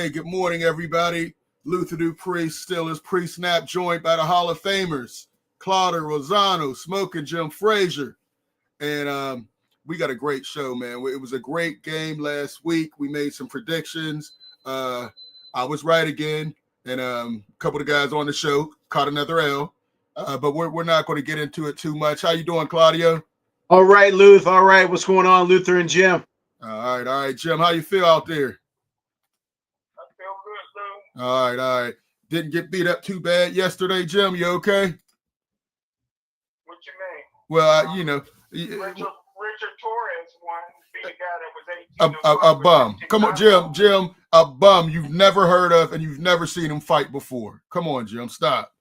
Hey, good morning, everybody. Luther Dupree, still is pre-snap, joined by the Hall of Famers, Claudio, Rosano, Smokin Jim, Frazier. And we got a great show, man. It was a great game last week. We made some predictions. I was right again. And a couple of the guys on the show caught another L. But we're not going to get into it too much. How you doing, Claudio? All right, Luth. All right. What's going on, Luther and Jim? All right, Jim. How you feel out there? I feel good, Lou. All right. Didn't get beat up too bad yesterday, Jim. You okay? What you mean? Well, Richard Torres won, beat a guy that was 18. a bum. Come on, Jim. A bum you've never heard of and you've never seen him fight before. Come on, Jim. Stop.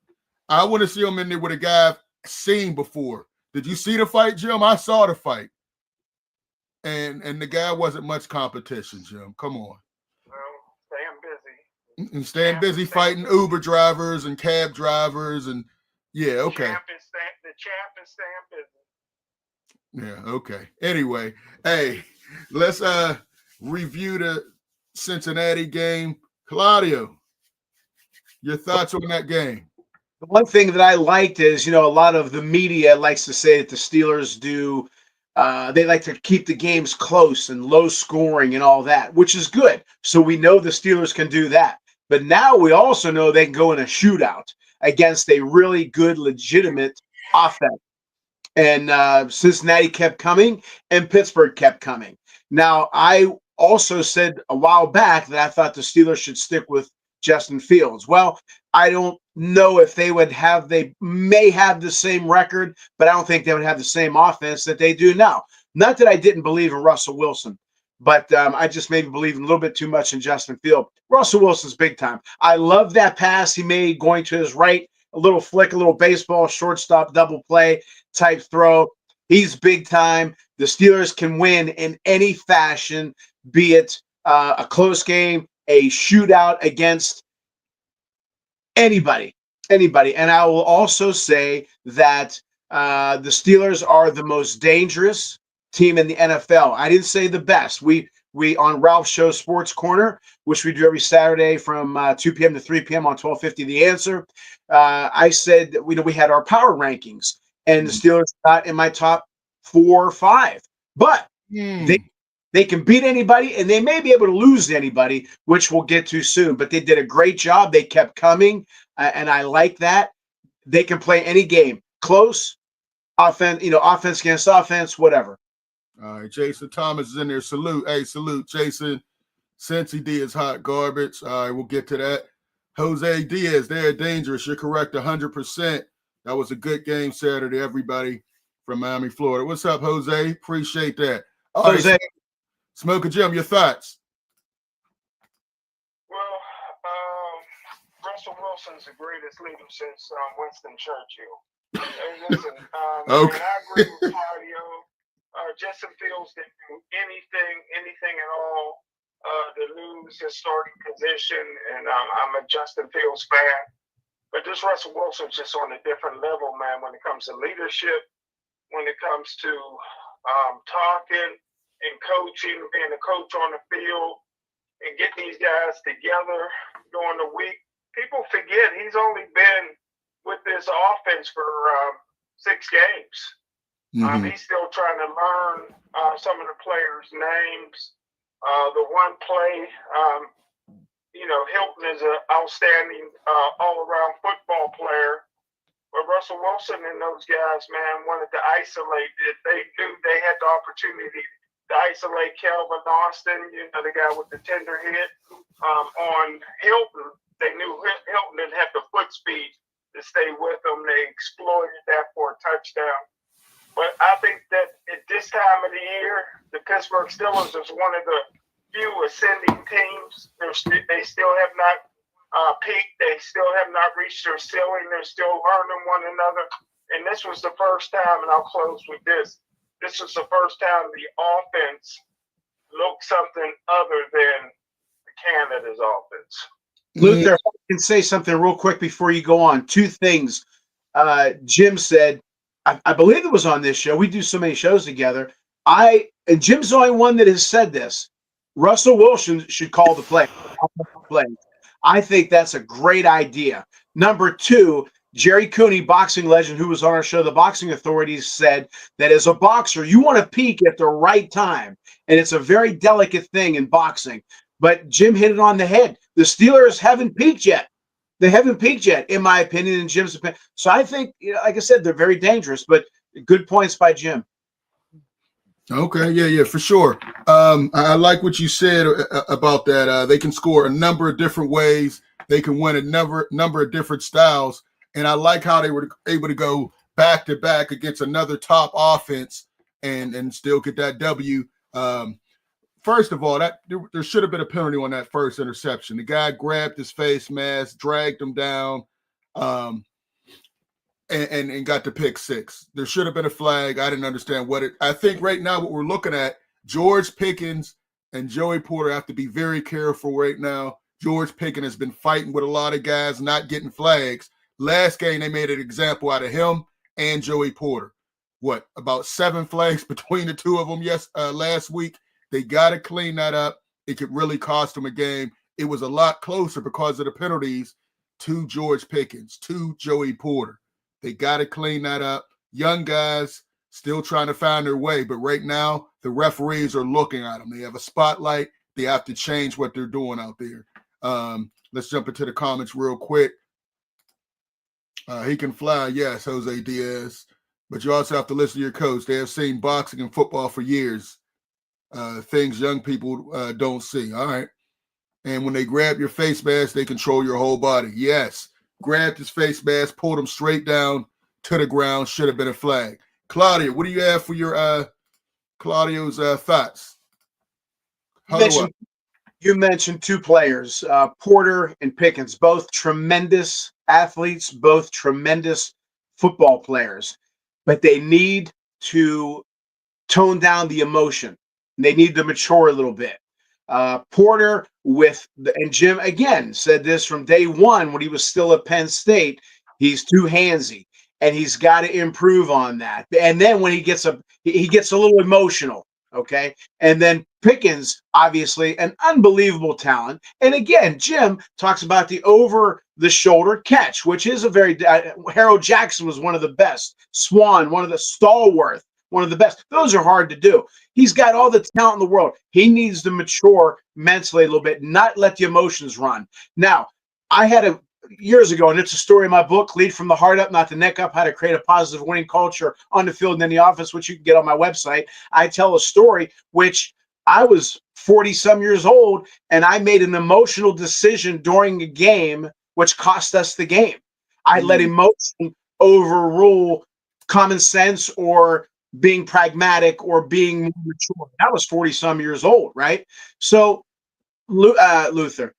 I want to see him in there with a guy I've seen before. Did you see the fight, Jim? I saw the fight. And the guy wasn't much competition, Jim. Come on. Well, staying busy. And staying busy fighting Uber drivers and cab drivers and yeah, okay. The champ is staying busy. Yeah, okay. Anyway, hey, let's review the Cincinnati game. Claudio, your thoughts on that game? The one thing that I liked is, a lot of the media likes to say that the Steelers do. They like to keep the games close and low scoring and all that, which is good. So we know the Steelers can do that. But now we also know they can go in a shootout against a really good, legitimate offense. And Cincinnati kept coming and Pittsburgh kept coming. Now, I also said a while back that I thought the Steelers should stick with Justin Fields. Well, I don't know if they may have the same record, but I don't think they would have the same offense that they do now. Not that I didn't believe in Russell Wilson, but I just maybe believe a little bit too much in Justin Fields. Russell Wilson's big time. I love that pass he made going to his right, a little flick, a little baseball, shortstop, double play type throw. He's big time. The Steelers can win in any fashion, be it a close game, a shootout against anybody. And I will also say that the Steelers are the most dangerous team in the NFL. I didn't say the best. We on Ralph's show Sports Corner, which we do every Saturday from 2 p.m. to 3 p.m. on 1250 The Answer. I said that we had our power rankings, and the Steelers got in my top 4 or 5. But they can beat anybody, and they may be able to lose to anybody, which we'll get to soon. But they did a great job. They kept coming, and I like that. They can play any game, close, offense against offense, whatever. All right, Jason Thomas is in there. Salute. Hey, salute, Jason. Cincy D is hot garbage. All right, we'll get to that. Jose Diaz, they're dangerous. You're correct 100%. That was a good game Saturday, everybody from Miami, Florida. What's up, Jose? Appreciate that. All Jose. right, Smokin Jim, your thoughts? Well, Russell Wilson's the greatest leader since Winston Churchill. Hey, listen, Okay. and I agree with Claudio. Justin Fields didn't do anything at all to lose his starting position, and I'm a Justin Fields fan. But this Russell Wilson's just on a different level, man, when it comes to leadership, when it comes to talking and coaching, being a coach on the field, and getting these guys together during the week. People forget he's only been with this offense for 6 games. He's still trying to learn some of the players' names. The one play, Hilton is an outstanding all-around football player. But Russell Wilson and those guys, man, wanted to isolate it. They knew they had the opportunity to isolate Calvin Austin, the guy with the tender hit, on Hilton. They knew Hilton didn't have the foot speed to stay with them. They exploited that for a touchdown. But I think that at this time of the year, the Pittsburgh Steelers is one of the few ascending teams. They still have not peaked. They still have not reached their ceiling. They're still learning one another. And this was the first time, and I'll close with this. This was the first time the offense looked something other than Canada's offense. Luther, I can say something real quick before you go on. 2 things. Jim said, I believe it was on this show. We do so many shows together. And Jim's the only one that has said this. Russell Wilson should call the play. I think that's a great idea. Number two, Jerry Cooney, boxing legend, who was on our show, The Boxing Authorities, said that as a boxer, you want to peak at the right time. And it's a very delicate thing in boxing. But Jim hit it on the head. The Steelers haven't peaked yet. They haven't peaked yet, in my opinion, in Jim's opinion. So I think, like I said, they're very dangerous, but good points by Jim. Okay, yeah, for sure. I like what you said about that. They can score a number of different ways. They can win a number of different styles, and I like how they were able to go back to back against another top offense and still get that W. First of all, that there should have been a penalty on that first interception. The guy grabbed his face mask, dragged him down. And got the pick six. There should have been a flag. I didn't understand what it. I think right now what we're looking at, George Pickens and Joey Porter have to be very careful right now. George Pickens has been fighting with a lot of guys, not getting flags. Last game, they made an example out of him and Joey Porter. What, about 7 flags between the two of them last week? They got to clean that up. It could really cost them a game. It was a lot closer because of the penalties to George Pickens, to Joey Porter. They got to clean that up. Young guys still trying to find their way, but right now the referees are looking at them. They have a spotlight. They have to change what they're doing out there. Let's jump into the comments real quick. He can fly, yes, Jose Diaz, but you also have to listen to your coach. They have seen boxing and football for years. Things young people don't see. All right. And when they grab your face mask, they control your whole body. Yes. Grabbed his face mask, pulled him straight down to the ground. Should have been a flag. Claudio, what do you have for your Claudio's thoughts? You mentioned 2 players, Porter and Pickens, both tremendous athletes, both tremendous football players, but they need to tone down the emotion. They need to mature a little bit. Porter and Jim again said this from day one when he was still at Penn State. He's too handsy, and he's got to improve on that. And then when he gets a little emotional. Okay, and then Pickens, obviously an unbelievable talent. And again, Jim talks about the over-the-shoulder catch, which is a very Harold Jackson was one of the best. Swan, one of the Stallworth, one of the best. Those are hard to do. He's got all the talent in the world. He needs to mature mentally a little bit, not let the emotions run. Now, I had years ago, and it's a story in my book, Lead from the Heart Up, Not the Neck Up, How to Create a Positive Winning Culture on the Field and in the Office, which you can get on my website. I tell a story which I was 40-some years old, and I made an emotional decision during a game which cost us the game. I let emotion overrule common sense or being pragmatic or being mature. That was 40-some years old, right? So, Luther,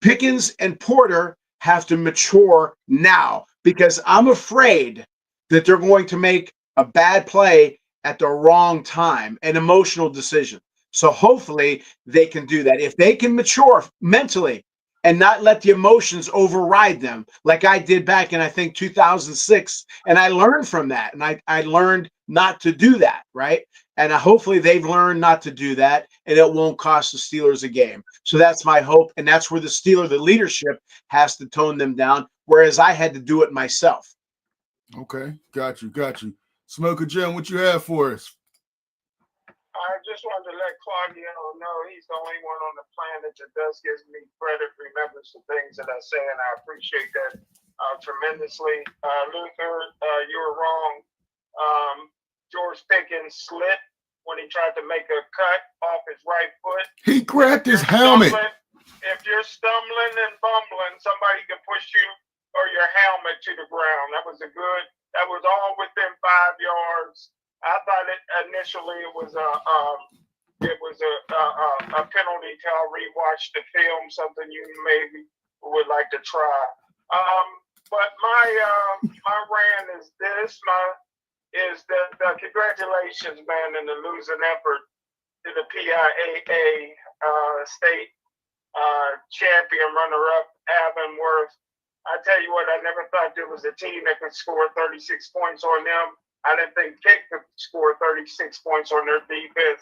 Pickens and Porter have to mature now because I'm afraid that they're going to make a bad play at the wrong time, an emotional decision. So hopefully they can do that. If they can mature mentally and not let the emotions override them, like I did back in, I think, 2006, and I learned from that, and I learned not to do that, right? And hopefully they've learned not to do that, and it won't cost the Steelers a game. So that's my hope, and that's where the leadership, has to tone them down, whereas I had to do it myself. Okay, got you. Smokin Jim, what you have for us? I just wanted to let Claudio know he's the only one on the planet that does give me credit, remembers the things that I say, and I appreciate that tremendously. Luther, you were wrong. George Pickens slipped when he tried to make a cut off his right foot. He grabbed his helmet. If you're stumbling and bumbling, somebody can push you or your helmet to the ground. That was all within 5 yards. I thought initially it was a penalty till I rewatched the film, something you maybe would like to try. But my rant is this: the congratulations, man, in the losing effort to the PIAA state champion runner-up Avonworth. I tell you what, I never thought there was a team that could score 36 points on them. I didn't think Pitt could score 36 points on their defense.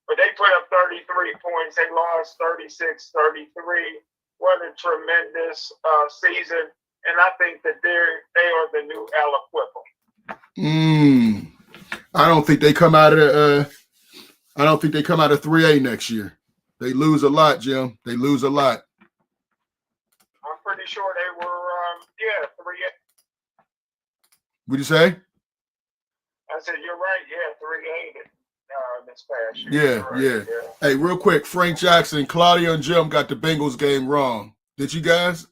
But they put up 33 points. They lost 36-33. What a tremendous season. And I think that they are the new Aliquipple. I don't think they come out of I don't think they come out of 3A next year. They lose a lot, Jim. They lose a lot. I'm pretty sure they were 3A. What'd you say? I said you're right. 3A this past year. Yeah. Hey, real quick, Frank Jackson, Claudio, and Jim got the Bengals game wrong. Did you guys?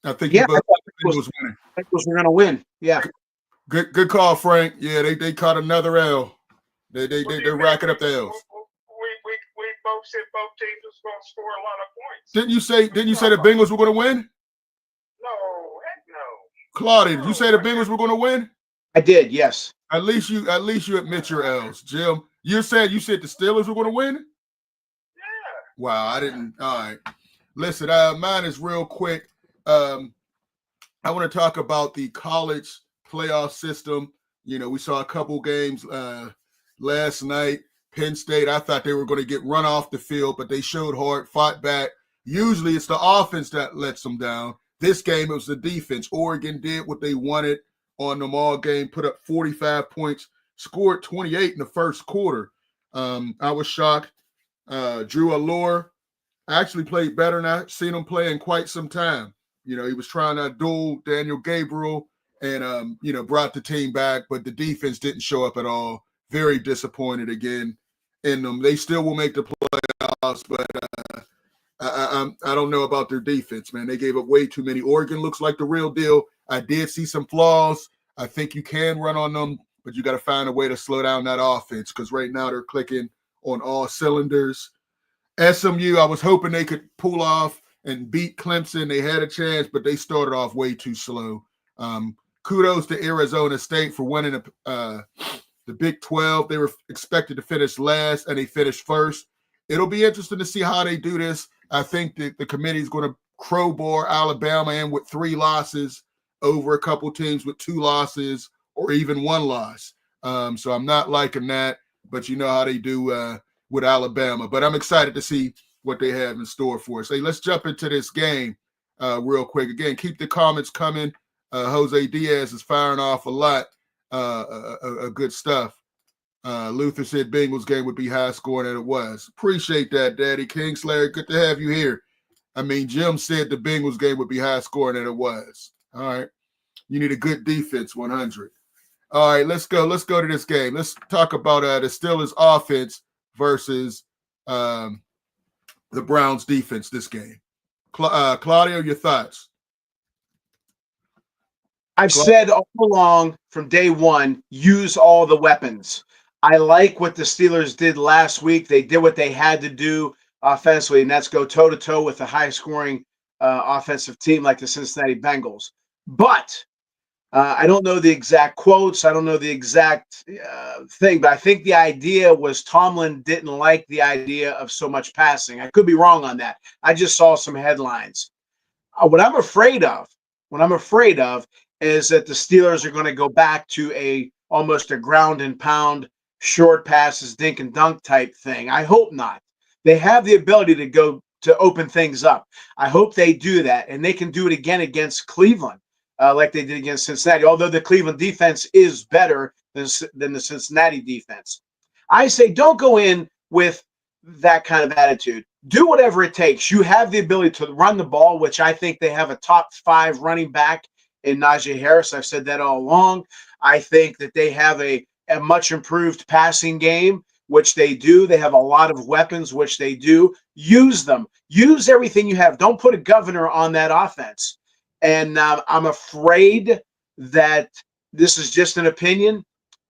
I think you both thought the Bengals winning. Bengals were going to win. Yeah. Good call, Frank. Yeah, they caught another L. They're racking up the L's. We both said both teams was going to score a lot of points. Didn't you say the Bengals were going to win? No, heck no. Claudia, did you say the Bengals were going to win? I did, yes. At least you admit your L's, Jim. You said the Steelers were going to win? Yeah. Wow, I didn't. All right. Listen, mine is real quick. I want to talk about the college playoff system. You know, we saw a couple games last night. Penn State, I thought they were going to get run off the field, but they showed heart, fought back. Usually it's the offense that lets them down. This game, it was the defense. Oregon did what they wanted on them all game, put up 45 points, scored 28 in the first quarter. I was shocked. Drew Allure actually played better than I've seen him play in quite some time. You know, he was trying to duel Daniel Gabriel and, brought the team back, but the defense didn't show up at all. Very disappointed again in them. They still will make the playoffs, but I don't know about their defense, man. They gave up way too many. Oregon looks like the real deal. I did see some flaws. I think you can run on them, but you got to find a way to slow down that offense because right now they're clicking on all cylinders. SMU, I was hoping they could pull off and beat Clemson. They had a chance, but they started off way too slow. Kudos to Arizona State for winning the Big 12. They were expected to finish last, and they finished first. It'll be interesting to see how they do this. I think that the committee is going to crowbar Alabama in with 3 losses over a couple teams with 2 losses or even 1 loss. So I'm not liking that, but you know how they do with Alabama. But I'm excited to see what they have in store for us. Hey, let's jump into this game real quick. Again, keep the comments coming. Jose Diaz is firing off a lot of good stuff. Luther said Bengals game would be high scoring, and it was. Appreciate that, Daddy. Kingslayer, good to have you here. I mean, Jim said the Bengals game would be high scoring, and it was. All right. You need a good defense, 100. All right, let's go. Let's go to this game. Let's talk about the Steelers offense versus the Browns defense this game. Claudio, your thoughts? I've said all along from day one, use all the weapons. I like what the Steelers did last week. They did what they had to do offensively, and that's go toe-to-toe with a high-scoring offensive team like the Cincinnati Bengals. But I don't know the exact quotes. I don't know the exact thing, but I think the idea was Tomlin didn't like the idea of so much passing. I could be wrong on that. I just saw some headlines. What I'm afraid of is that the Steelers are going to go back to almost a ground and pound, short passes, dink and dunk type thing. I hope not. They have the ability to open things up. I hope they do that, and they can do it again against Cleveland, like they did against Cincinnati, although the Cleveland defense is better than the Cincinnati defense. I say don't go in with that kind of attitude. Do whatever it takes. You have the ability to run the ball, which I think they have a top 5 running back in Najee Harris. I've said that all along. I think that they have a much improved passing game, which they do. They have a lot of weapons, which they do. Use them. Use everything you have. Don't put a governor on that offense. And I'm afraid that this is just an opinion.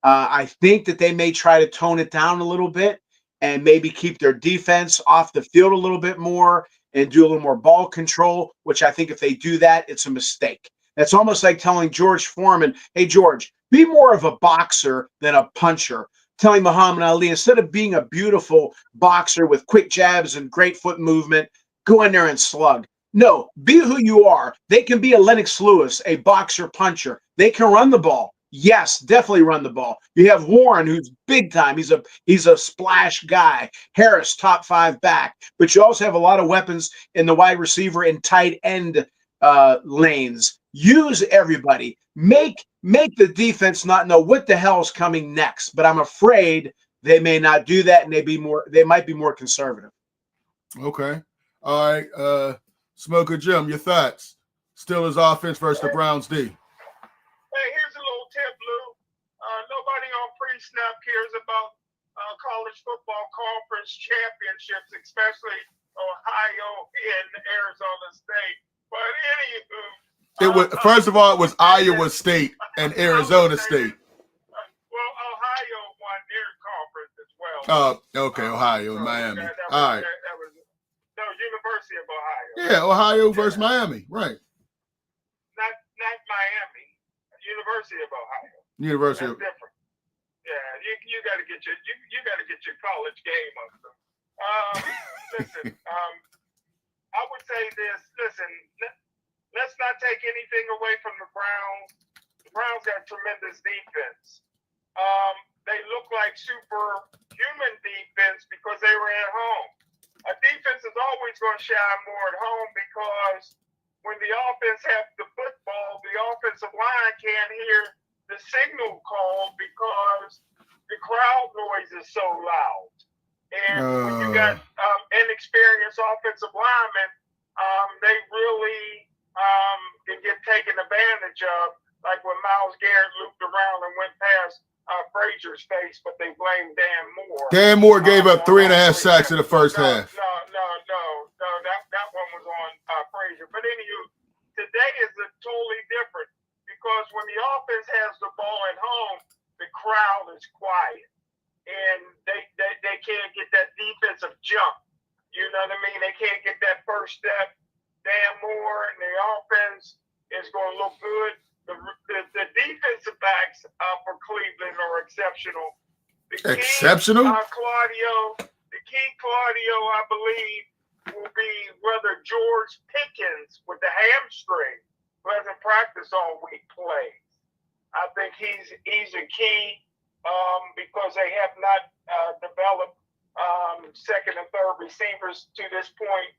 I think that they may try to tone it down a little bit and maybe keep their defense off the field a little bit more and do a little more ball control, which I think if they do that, it's a mistake. That's almost like telling George Foreman, hey, George, be more of a boxer than a puncher. Telling Muhammad Ali, instead of being a beautiful boxer with quick jabs and great foot movement, go in there and slug. No, be who you are. They can be a Lennox Lewis, a boxer puncher. They can run the ball. Yes, definitely run the ball. You have Warren, who's big time. He's a splash guy. Harris, top 5 back. But you also have a lot of weapons in the wide receiver and tight end lanes. Use everybody. Make the defense not know what the hell's coming next. But I'm afraid they may not do that, and they might be more conservative. Okay. All right. Smokin Jim, your thoughts. Steelers offense versus the Browns D. Hey, here's a little tip, Lou. Nobody on pre-snap cares about college football conference championships, especially Ohio and Arizona State. But anywho, First of all, it was Iowa State and Arizona State. Well, Ohio won their conference as well. Oh, okay, Ohio and Miami. All right. No, University of Ohio. Yeah, Ohio versus Miami, right? Not Miami. University of Ohio. University. That's different. Yeah, you got to get your college game up. Listen, I would say this. Listen, let's not take anything away from the Browns. The Browns got tremendous defense. They look like superhuman defense because they were at home. A defense is always going to shine more at home because when the offense has the football, the offensive line can't hear the signal call because the crowd noise is so loud. And when you got inexperienced offensive linemen, they really can get taken advantage of, like when Myles Garrett looped around and went past Frazier's face, but they blamed Dan Moore. Dan Moore gave up 3.5 sacks in the first half. No, that one was on Frazier. But anywho, today is totally different because when the offense has the ball at home, the crowd is quiet and they can't get that defensive jump. You know what I mean? They can't get that first step. Dan Moore and the offense is going to look good. The defensive backs for Cleveland are exceptional. Exceptional? The key, Claudio, I believe, will be whether George Pickens with the hamstring, who hasn't practiced all week, plays. I think he's a key because they have not developed second and third receivers to this point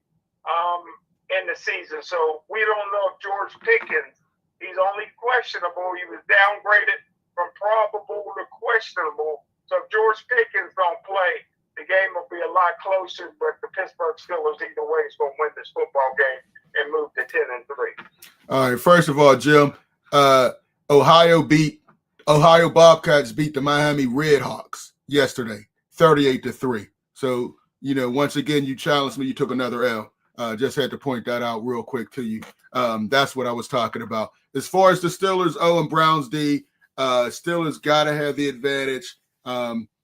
in the season. So we don't know if George Pickens, he's only questionable. He was downgraded from probable to questionable. So if George Pickens don't play, the game will be a lot closer. But the Pittsburgh Steelers, either way, is going to win this football game and move to 10-3. All right. First of all, Jim, Ohio Bobcats beat the Miami Redhawks yesterday, 38-3. So, once again, you challenged me. You took another L. Just had to point that out real quick to you. That's what I was talking about. As far as the Steelers, and Browns D, Steelers got to have the advantage.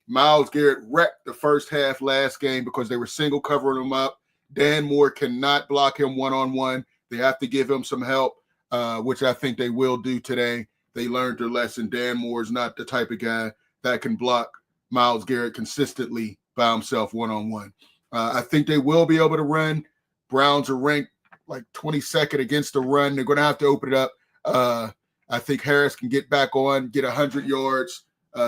Myles Garrett wrecked the first half last game because they were single covering him up. Dan Moore cannot block him one-on-one. They have to give him some help, which I think they will do today. They learned their lesson. Dan Moore is not the type of guy that can block Myles Garrett consistently by himself one-on-one. I think they will be able to run. Browns are ranked like 22nd against the run. They're going to have to open it up. I think Harris can get back on, get 100 yards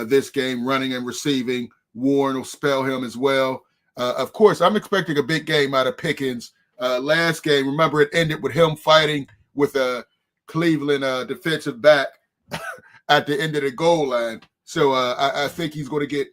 this game, running and receiving. Warren will spell him as well. Of course, I'm expecting a big game out of Pickens. Last game, remember, it ended with him fighting with a Cleveland defensive back at the end of the goal line. So I think he's going to get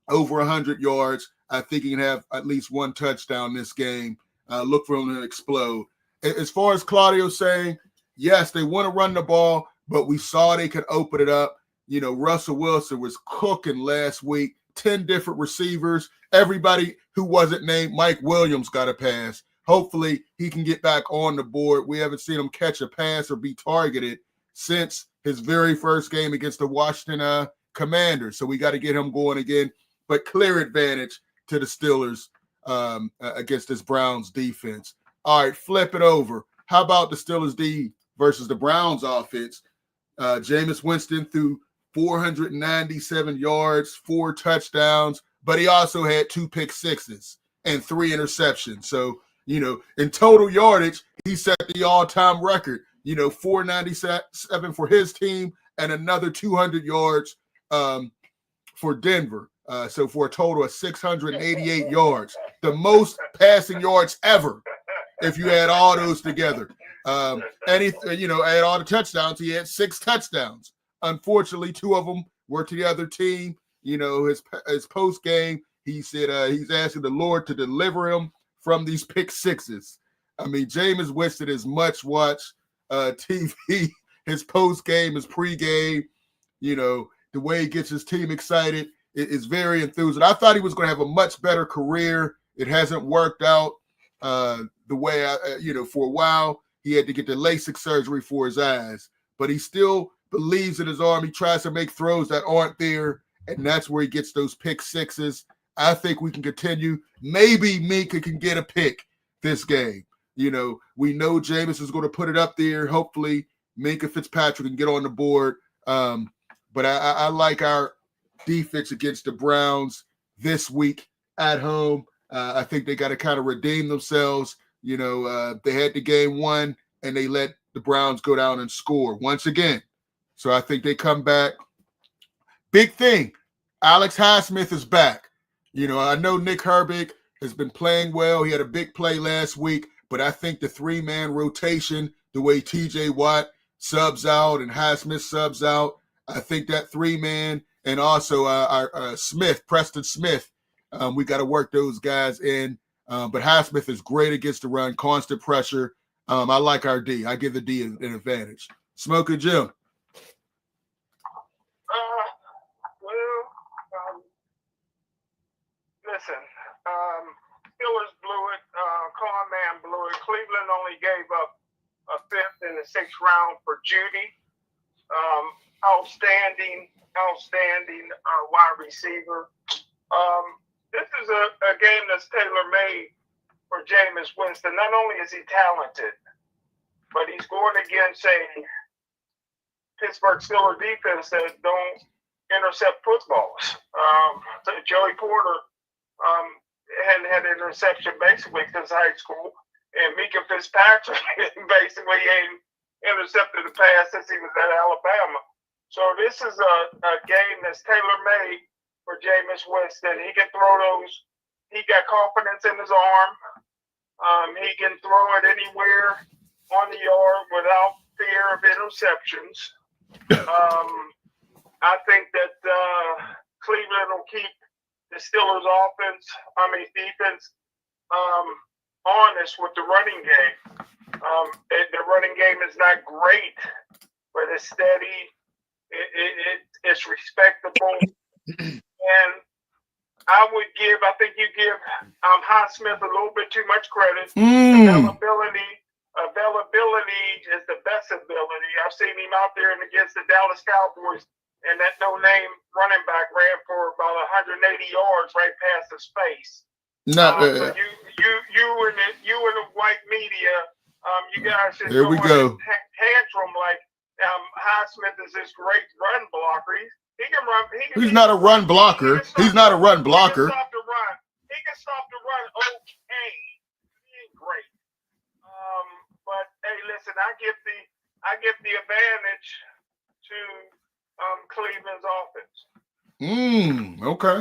over 100 yards. I think he can have at least one touchdown this game. Look for him to explode. As far as Claudio saying, yes, they want to run the ball, but we saw they could open it up. Russell Wilson was cooking last week, 10 different receivers. Everybody who wasn't named Mike Williams got a pass. Hopefully he can get back on the board. We haven't seen him catch a pass or be targeted since his very first game against the Washington Commanders. So we got to get him going again. But clear advantage to the Steelers against this Browns defense. All right, flip it over. How about the Steelers D versus the Browns offense? Jameis Winston threw 497 yards, 4 touchdowns, but he also had 2 pick sixes and 3 interceptions. So, in total yardage, he set the all-time record, 497 for his team and another 200 yards for Denver. So for a total of 688 yards, the most passing yards ever if you add all those together. And he, add all the touchdowns, he had 6 touchdowns. Unfortunately, 2 of them were to the other team. His post game, he said he's asking the Lord to deliver him from these pick sixes. I mean, Jameis Winston is much watched TV. His post game, his pre-game, the way he gets his team excited is very enthusing. I thought he was going to have a much better career. It hasn't worked out the way for a while. He had to get the LASIK surgery for his eyes, but he still believes in his arm. He tries to make throws that aren't there, and that's where he gets those pick sixes. I think we can continue. Maybe Minka can get a pick this game. We know Jameis is going to put it up there. Hopefully, Minka Fitzpatrick can get on the board. But I like our defense against the Browns this week at home. I think they got to kind of redeem themselves. They had the game won, and they let the Browns go down and score once again. So I think they come back. Big thing, Alex Highsmith is back. I know Nick Herbig has been playing well. He had a big play last week, but I think the 3-man rotation, the way TJ Watt subs out and Highsmith subs out, I think that 3-man and also our Preston Smith, we got to work those guys in. But Highsmith is great against the run, constant pressure. I like our D. I give the D an advantage. Smokin Jim. Listen, Steelers blew it. Conman blew it. Cleveland only gave up a 5th and a 6th round for Judy. Outstanding wide receiver. This is a game that's tailor-made for Jameis Winston. Not only is he talented, but he's going against a Pittsburgh Steelers defense that don't intercept footballs. So Joey Porter hadn't had an interception basically since high school, and Minka Fitzpatrick basically ain't intercepted a pass since he was at Alabama. So this is a game that's tailor-made for Jameis Winston. He can throw those. He got confidence in his arm. He can throw it anywhere on the yard without fear of interceptions. I think that Cleveland will keep the Steelers' defense honest with the running game. The running game is not great, but it's steady. It's respectable. And I think you give Highsmith a little bit too much credit. Availability is the best ability. I've seen him out there and against the Dallas Cowboys, and that no-name running back ran for about 180 yards right past his face. So you and the white media, you guys just here we go. Tantrum like Highsmith is this great run blocker. He can run. He's not a run blocker. He's not a run blocker. He can stop the run. Okay, he ain't great. But hey, listen, I give the advantage to Cleveland's offense. Okay.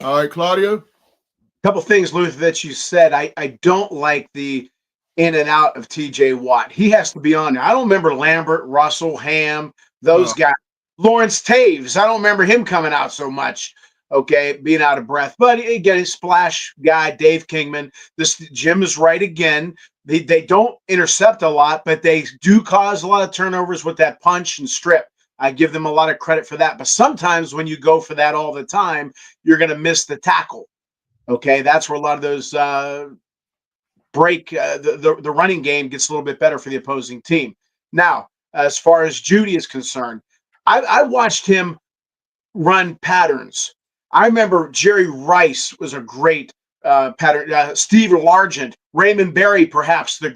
All right, Claudio. Couple things, Luther, that you said. I don't like the in and out of TJ Watt. He has to be on there. I don't remember Lambert, Russell, Ham, those guys. Lawrence Taves, I don't remember him coming out so much, being out of breath. But again, his splash guy, Dave Kingman. Jim is right again. They don't intercept a lot, but they do cause a lot of turnovers with that punch and strip. I give them a lot of credit for that. But sometimes when you go for that all the time, you're going to miss the tackle. That's where a lot of those the running game gets a little bit better for the opposing team. Now, as far as Judy is concerned, I watched him run patterns. I remember Jerry Rice was a great pattern. Steve Largent, Raymond Berry, perhaps the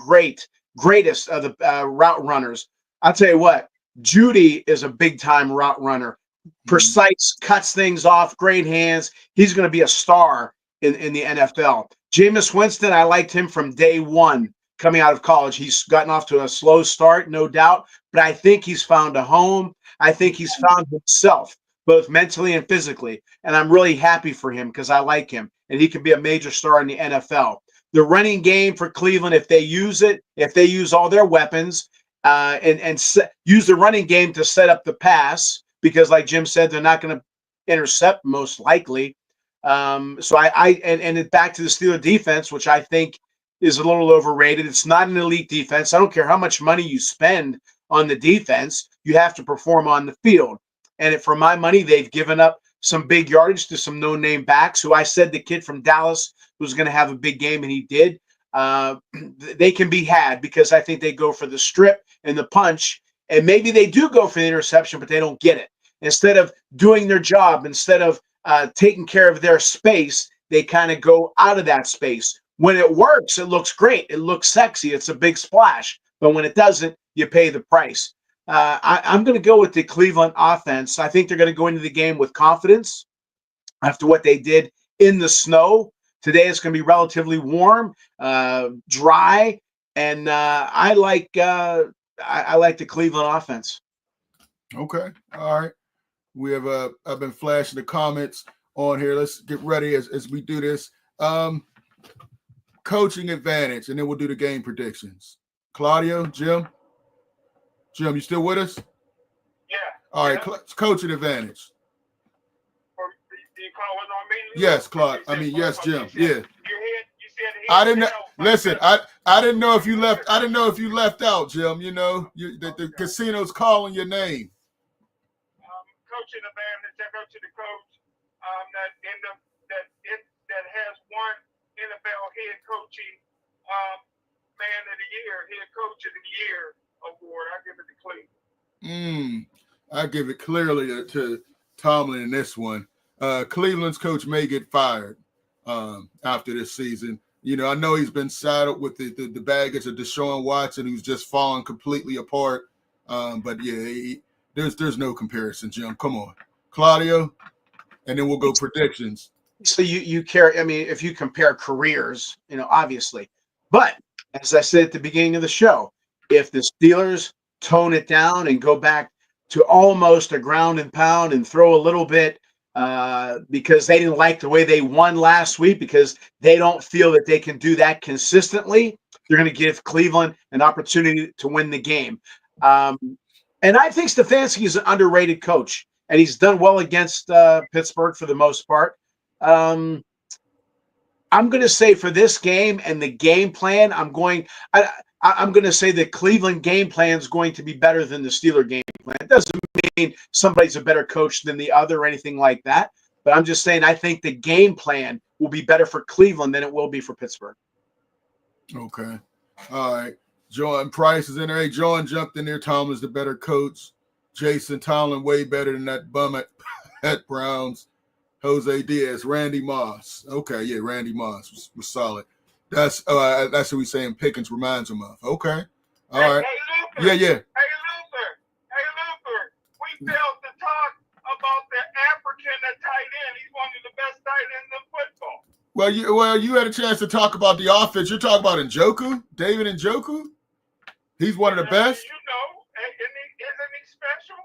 greatest of the route runners. I'll tell you what, Judy is a big-time route runner. Precise, cuts things off, great hands. He's going to be a star in the NFL. Jameis Winston, I liked him from day one coming out of college. He's gotten off to a slow start, no doubt, but I think he's found a home. I think he's found himself both mentally and physically, and I'm really happy for him because I like him, and he can be a major star in the NFL. The running game for Cleveland, if they use it, if they use all their weapons and use the running game to set up the pass, because like Jim said, they're not going to intercept most likely. So and back to the Steelers defense, which I think is a little overrated. It's not an elite defense. I don't care how much money you spend on the defense, you have to perform on the field. And for my money, they've given up some big yardage to some no-name backs who I said the kid from Dallas was going to have a big game, and he did. They can be had because I think they go for the strip and the punch, and maybe they do go for the interception, but they don't get it. Instead of doing their job, instead of taking care of their space, they kind of go out of that space. When it works, it looks great. It looks sexy. It's a big splash. But when it doesn't, you pay the price. I'm going to go with the Cleveland offense. I think they're going to go into the game with confidence after what they did in the snow. Today it's going to be relatively warm, dry, and I like the Cleveland offense. Okay, all right. We have I've been flashing the comments on here. Let's get ready as we do this. Coaching advantage, and then we'll do the game predictions. Claudio, Jim, you still with us? Yeah. All right, coaching advantage. Do you call it on me? Yes, Claude. I mean, yes, Jim. Yeah. You said I didn't listen. I didn't know if you left. I didn't know if you left out, Jim. You know, the casino's calling your name. Coaching advantage. I go to the coach that has won NFL head coaching man of the year, head coach of the year award. I give it to Cleveland. I give it clearly to Tomlin in this one. Cleveland's coach may get fired after this season. You know, I know he's been saddled with the baggage of Deshaun Watson, who's just fallen completely apart. But yeah, there's no comparison, Jim. Come on, Claudio, and then we'll go predictions. So you care. I mean, if you compare careers, you know, obviously. But as I said at the beginning of the show, if the Steelers tone it down and go back to almost a ground and pound and throw a little bit because they didn't like the way they won last week, because they don't feel that they can do that consistently, they're going to give Cleveland an opportunity to win the game. And I think Stefanski is an underrated coach, and he's done well against Pittsburgh for the most part. I'm going to say for this game and the game plan, I'm going to say the Cleveland game plan is going to be better than the Steeler game plan. It doesn't mean somebody's a better coach than the other or anything like that. But I'm just saying I think the game plan will be better for Cleveland than it will be for Pittsburgh. Okay. All right. John Price is in there. Hey, John jumped in there. Tom is the better coach. Jason Tomlin way better than that bum at Browns. Jose Diaz, Randy Moss. Okay, yeah, Randy Moss was solid. That's what we saying Pickens reminds him of. Okay. All right. Hey, Luther. Hey, Luther. We failed to talk about the African tight end. He's one of the best tight ends in football. Well, you had a chance to talk about the offense. You're talking about Njoku, David Njoku. He's one of the best. You know, isn't he special?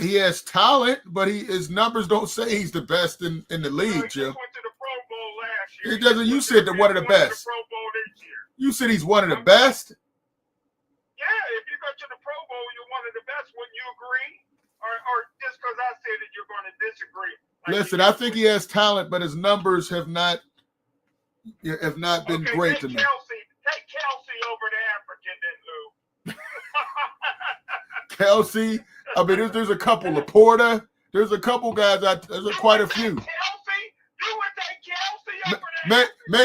He has talent, but his numbers don't say he's the best in the league, Jim. He went to the Pro Bowl last year. It doesn't. You said one of the best. Pro Bowl this year. You said he's one of the best. Yeah, if you go to the Pro Bowl, you're one of the best. Wouldn't you agree? Or just because I said it, you're going to disagree? Listen, I think he has talent, but his numbers have not been great to me. Take Kelsey over the African then, Lou. Kelsey. I mean, there's a couple. Laporta. There's a couple guys. There's quite a few. Kelsey, you would take Kelsey over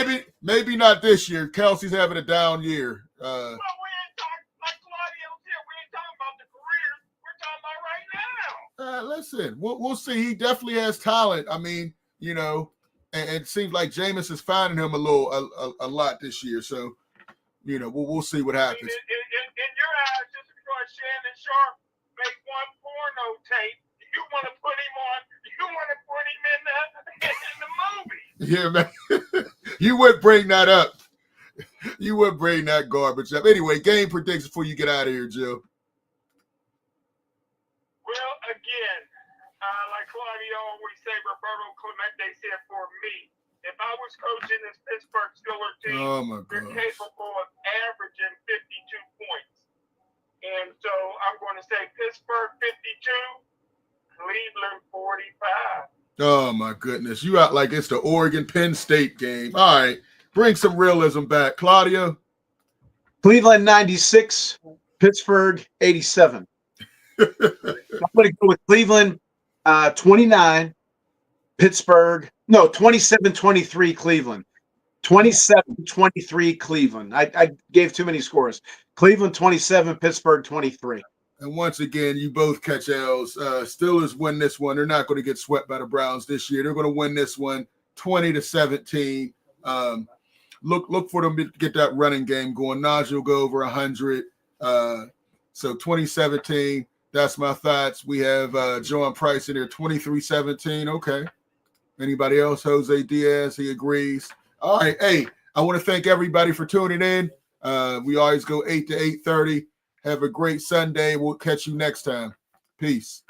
the Maybe not this year. Kelsey's having a down year. Well, we ain't talking like Claudio said. We ain't talking about the careers. We're talking about right now. Listen, we'll see. He definitely has talent. I mean, you know, and it seems like Jameis is finding him a lot this year. So, you know, we'll see what happens. I mean, in your eyes, just because Shannon Sharp make one porno tape, you want to put him in the movie. Yeah, man. You would bring that up. You would bring that garbage up. Anyway, game predictions before you get out of here, Joe. Well, Clemente said, for me, if I was coaching this Pittsburgh Steelers team, they're capable of averaging 52 points. And so I'm going to say Pittsburgh 52, Cleveland 45. Oh, my goodness. You out like it's the Oregon-Penn State game. All right. Bring some realism back. Claudio? Cleveland 96, Pittsburgh 87. I'm going to go with Cleveland 29, Pittsburgh. No, 27-23 Cleveland. 27-23 Cleveland. I gave too many scores. Cleveland 27, Pittsburgh 23. And once again, you both catch L's. Steelers win this one. They're not going to get swept by the Browns this year. They're going to win this one 20-17. Look for them to get that running game going. Najee will go over 100. So 2017, that's my thoughts. We have John Price in there, 23-17. Okay. Anybody else? Jose Diaz, he agrees. All right. Hey, I want to thank everybody for tuning in. We always go 8 to 8:30. Have a great Sunday. We'll catch you next time. Peace.